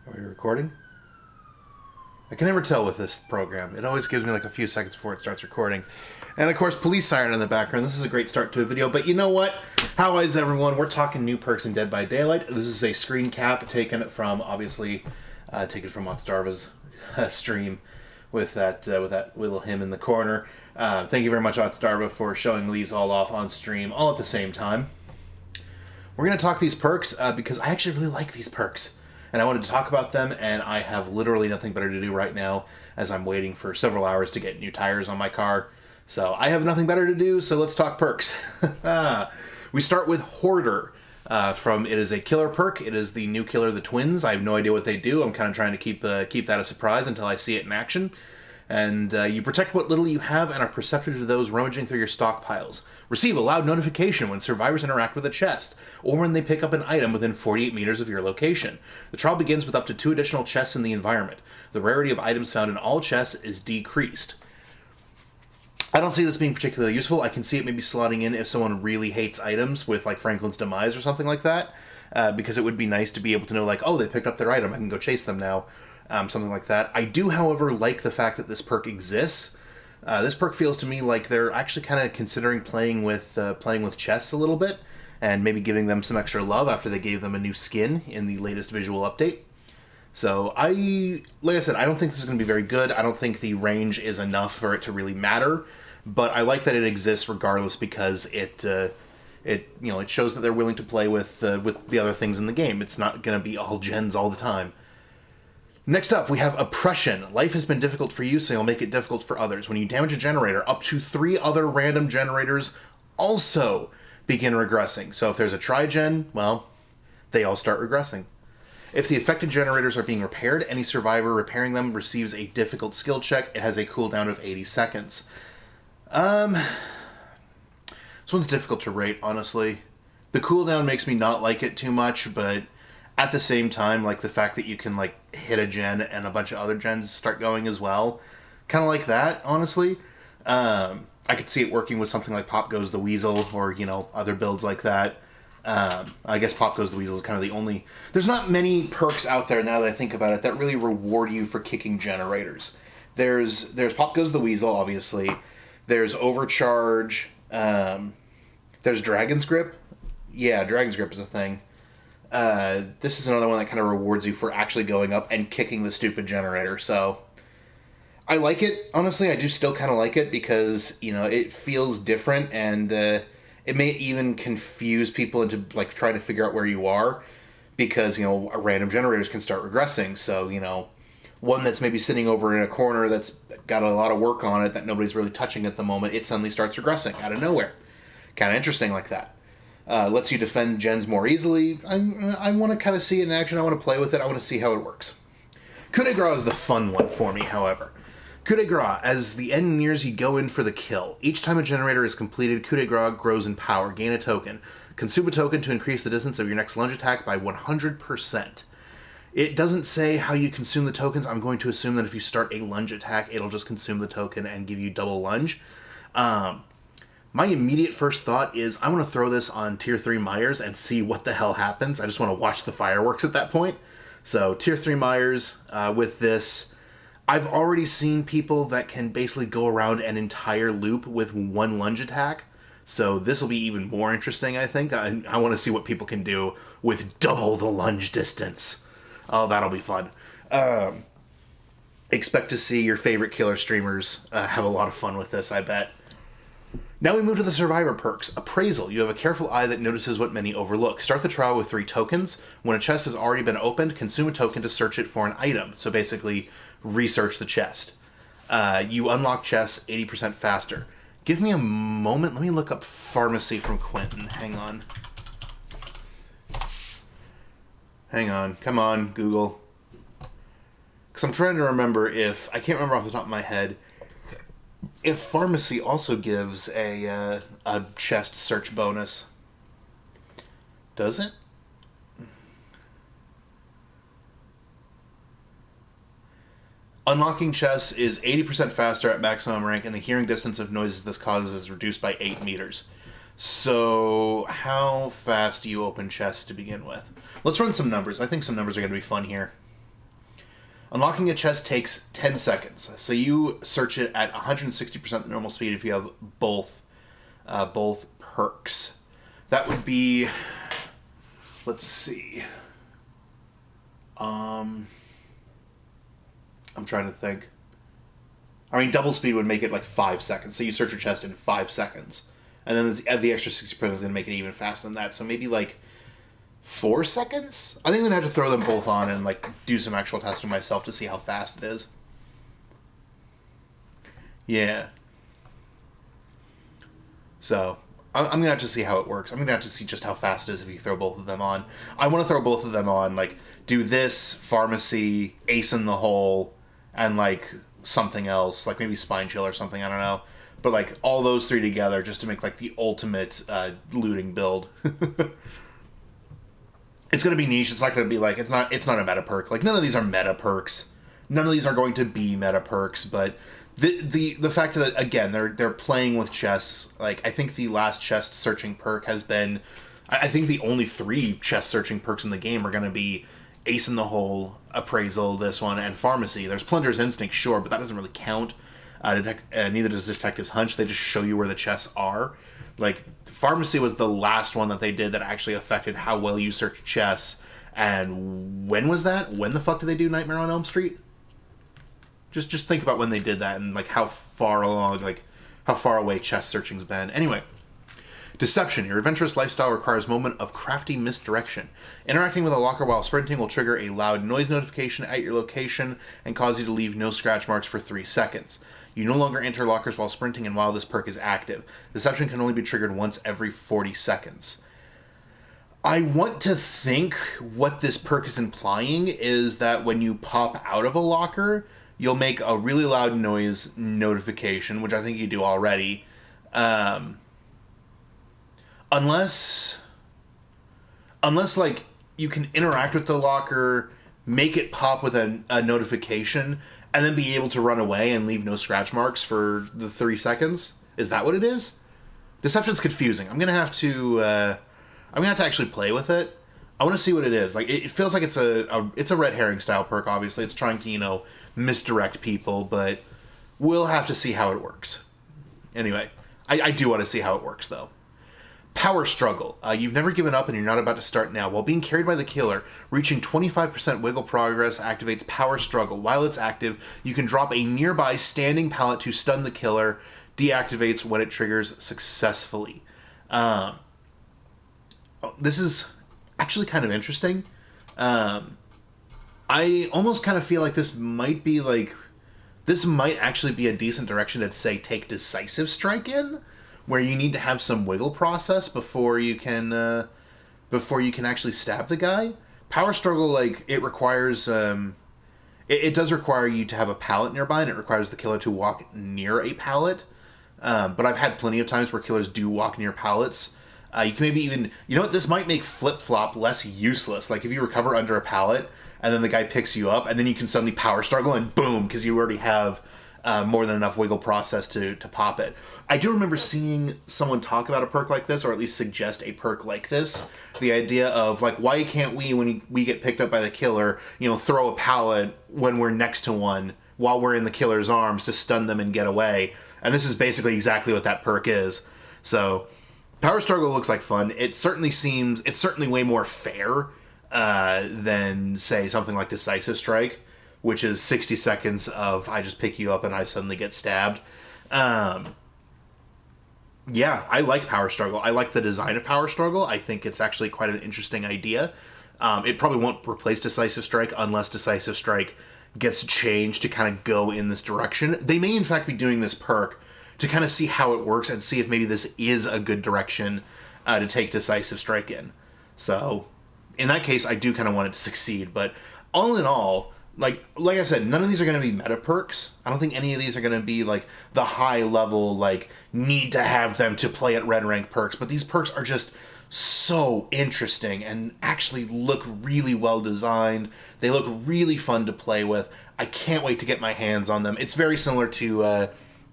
Are we recording? I can never tell with this program. It always gives me like a few seconds before it starts recording. And of course, police siren in the background. This is a great start to a video, but you know what? How is everyone? We're talking new perks in Dead by Daylight. This is a screen cap taken from, obviously, taken from Otzdarva's stream with that little hymn in the corner. Thank you very much, Otzdarva, for showing these all off on stream, all at the same time. We're going to talk these perks because I actually really like these perks. And I wanted to talk about them, and I have literally nothing better to do right now as I'm waiting for several hours to get new tires on my car. So I have nothing better to do, so let's talk perks. We start with Hoarder. It is a killer perk. It is the new killer, the Twins. I have no idea what they do. I'm kind of trying to keep that a surprise until I see it in action. And you protect what little you have and are perceptive to those rummaging through your stockpiles. Receive a loud notification when survivors interact with a chest, or when they pick up an item within 48 meters of your location. The trial begins with up to 2 additional chests in the environment. The rarity of items found in all chests is decreased. I don't see this being particularly useful. I can see it maybe slotting in if someone really hates items with like Franklin's Demise or something like that, because it would be nice to be able to know like, oh, they picked up their item, I can go chase them now. Something like that. I do, however, like the fact that this perk exists. This perk feels to me like they're actually kind of considering playing with chests a little bit, and maybe giving them some extra love after they gave them a new skin in the latest visual update. So like I said, I don't think this is going to be very good. I don't think the range is enough for it to really matter, but I like that it exists regardless because it shows that they're willing to play with the other things in the game. It's not going to be all gens all the time. Next up, we have Oppression. Life has been difficult for you, so you'll make it difficult for others. When you damage a generator, up to 3 other random generators also begin regressing. So if there's a tri-gen, well, they all start regressing. If the affected generators are being repaired, any survivor repairing them receives a difficult skill check. It has a cooldown of 80 seconds. This one's difficult to rate, honestly. The cooldown makes me not like it too much, but at the same time, like the fact that you can like hit a gen and a bunch of other gens start going as well, kind of like that, honestly. I could see it working with something like Pop Goes the Weasel or, other builds like that. I guess Pop Goes the Weasel is kind of the only... There's not many perks out there, now that I think about it, that really reward you for kicking generators. There's Pop Goes the Weasel, obviously. There's Overcharge. There's Dragon's Grip. Yeah, Dragon's Grip is a thing. This is another one that kind of rewards you for actually going up and kicking the stupid generator. So I like it. Honestly, I do still kind of like it because, it feels different, and it may even confuse people into like trying to figure out where you are because, random generators can start regressing. So, one that's maybe sitting over in a corner that's got a lot of work on it that nobody's really touching at the moment, it suddenly starts regressing out of nowhere. Kind of interesting like that. Lets you defend gens more easily. I want to kind of see it in action. I want to play with it. I want to see how it works. Coup de grace is the fun one for me, however. Coup de grace, as the end nears, you go in for the kill. Each time a generator is completed, coup de grace grows in power. Gain a token. Consume a token to increase the distance of your next lunge attack by 100%. It doesn't say how you consume the tokens. I'm going to assume that if you start a lunge attack, it'll just consume the token and give you double lunge. My immediate first thought is I want to throw this on Tier 3 Myers and see what the hell happens. I just want to watch the fireworks at that point. So Tier 3 Myers with this. I've already seen people that can basically go around an entire loop with one lunge attack. So this will be even more interesting, I think. I want to see what people can do with double the lunge distance. Oh, that'll be fun. Expect to see your favorite killer streamers have a lot of fun with this, I bet. Now we move to the Survivor perks. Appraisal. You have a careful eye that notices what many overlook. Start the trial with 3 tokens. When a chest has already been opened, consume a token to search it for an item. So basically, research the chest. You unlock chests 80% faster. Give me a moment. Let me look up Pharmacy from Quentin. Hang on. Come on, Google. Because I'm trying to remember if... I can't remember off the top of my head if Pharmacy also gives a chest search bonus. Does it? Unlocking chests is 80% faster at maximum rank, and the hearing distance of noises this causes is reduced by 8 meters. So, how fast do you open chests to begin with? Let's run some numbers. I think some numbers are going to be fun here. Unlocking a chest takes 10 seconds. So you search it at 160% the normal speed if you have both perks. That would be... Let's see. I'm trying to think. I mean, double speed would make it like 5 seconds. So you search your chest in 5 seconds. And then the extra 60% is going to make it even faster than that. So maybe like 4 seconds? I think I'm going to have to throw them both on and like do some actual testing myself to see how fast it is. Yeah. So, I'm going to have to see how it works. I'm going to have to see just how fast it is if you throw both of them on. I want to throw both of them on, like, do this, pharmacy, ace in the hole, and like something else, like maybe spine chill or something, I don't know. But like all those three together just to make like the ultimate looting build. It's going to be niche. It's not going to be like, it's not a meta perk. Like, none of these are meta perks. None of these are going to be meta perks, but the fact that, again, they're playing with chests, like, I think the last chest searching perk has been, I think the only 3 chest searching perks in the game are going to be Ace in the Hole, Appraisal, this one, and Pharmacy. There's Plunder's Instinct, sure, but that doesn't really count. Neither does Detective's Hunch. They just show you where the chests are. Like, Pharmacy was the last one that they did that actually affected how well you search chests. And when was that? When the fuck did they do Nightmare on Elm Street? Just think about when they did that and like how far along, like how far away chest searching's been. Anyway, Deception. Your adventurous lifestyle requires moment of crafty misdirection. Interacting with a locker while sprinting will trigger a loud noise notification at your location and cause you to leave no scratch marks for 3 seconds. You no longer enter lockers while sprinting and while this perk is active. Deception can only be triggered once every 40 seconds. I want to think what this perk is implying is that when you pop out of a locker, you'll make a really loud noise notification, which I think you do already. Unless like you can interact with the locker, make it pop with a notification, and then be able to run away and leave no scratch marks for the 3 seconds. Is that what it is? Deception's confusing. I'm gonna have to actually play with it. I want to see what it is. Like, it feels like it's a red herring style perk. Obviously, it's trying to misdirect people, but we'll have to see how it works. Anyway, I do want to see how it works though. Power Struggle. You've never given up and you're not about to start now. While being carried by the killer, reaching 25% wiggle progress activates Power Struggle. While it's active, you can drop a nearby standing pallet to stun the killer. Deactivates when it triggers successfully. This is actually kind of interesting. I almost kind of feel like this might actually be a decent direction to, say, take Decisive Strike in, where you need to have some wiggle process before you can actually stab the guy. Power Struggle, like, it requires it does require you to have a pallet nearby, and it requires the killer to walk near a pallet. But I've had plenty of times where killers do walk near pallets. You can maybe even, this might make Flip-Flop less useless. Like, if you recover under a pallet, and then the guy picks you up, and then you can suddenly Power Struggle, and boom, because you already have more than enough wiggle process to pop it. I do remember seeing someone talk about a perk like this, or at least suggest a perk like this. The idea of, like, why can't we, when we get picked up by the killer, throw a pallet when we're next to one while we're in the killer's arms to stun them and get away. And this is basically exactly what that perk is. So, Power Struggle looks like fun. It's certainly way more fair than, say, something like Decisive Strike, which is 60 seconds of I just pick you up and I suddenly get stabbed. Yeah, I like Power Struggle. I like the design of Power Struggle. I think it's actually quite an interesting idea. It probably won't replace Decisive Strike unless Decisive Strike gets changed to kind of go in this direction. They may in fact be doing this perk to kind of see how it works and see if maybe this is a good direction to take Decisive Strike in. So, in that case, I do kind of want it to succeed. But all in all, like I said, none of these are going to be meta perks. I don't think any of these are going to be like the high level, like, need to have them to play at red rank perks. But these perks are just so interesting and actually look really well designed. They look really fun to play with. I can't wait to get my hands on them. It's very similar to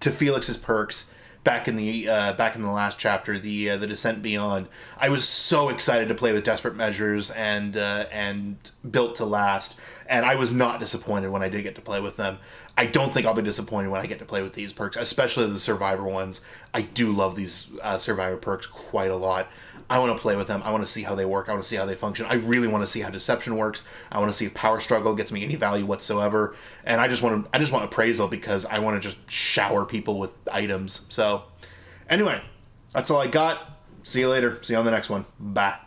Felix's perks, back in the last chapter, the Descent Beyond. I was so excited to play with Desperate Measures and Built to Last, and I was not disappointed when I did get to play with them. I don't think I'll be disappointed when I get to play with these perks, especially the Survivor ones. I do love these Survivor perks quite a lot. I want to play with them. I want to see how they work. I want to see how they function. I really want to see how Deception works. I want to see if Power Struggle gets me any value whatsoever. And I just want Appraisal because I want to just shower people with items. So, anyway, that's all I got. See you later. See you on the next one. Bye.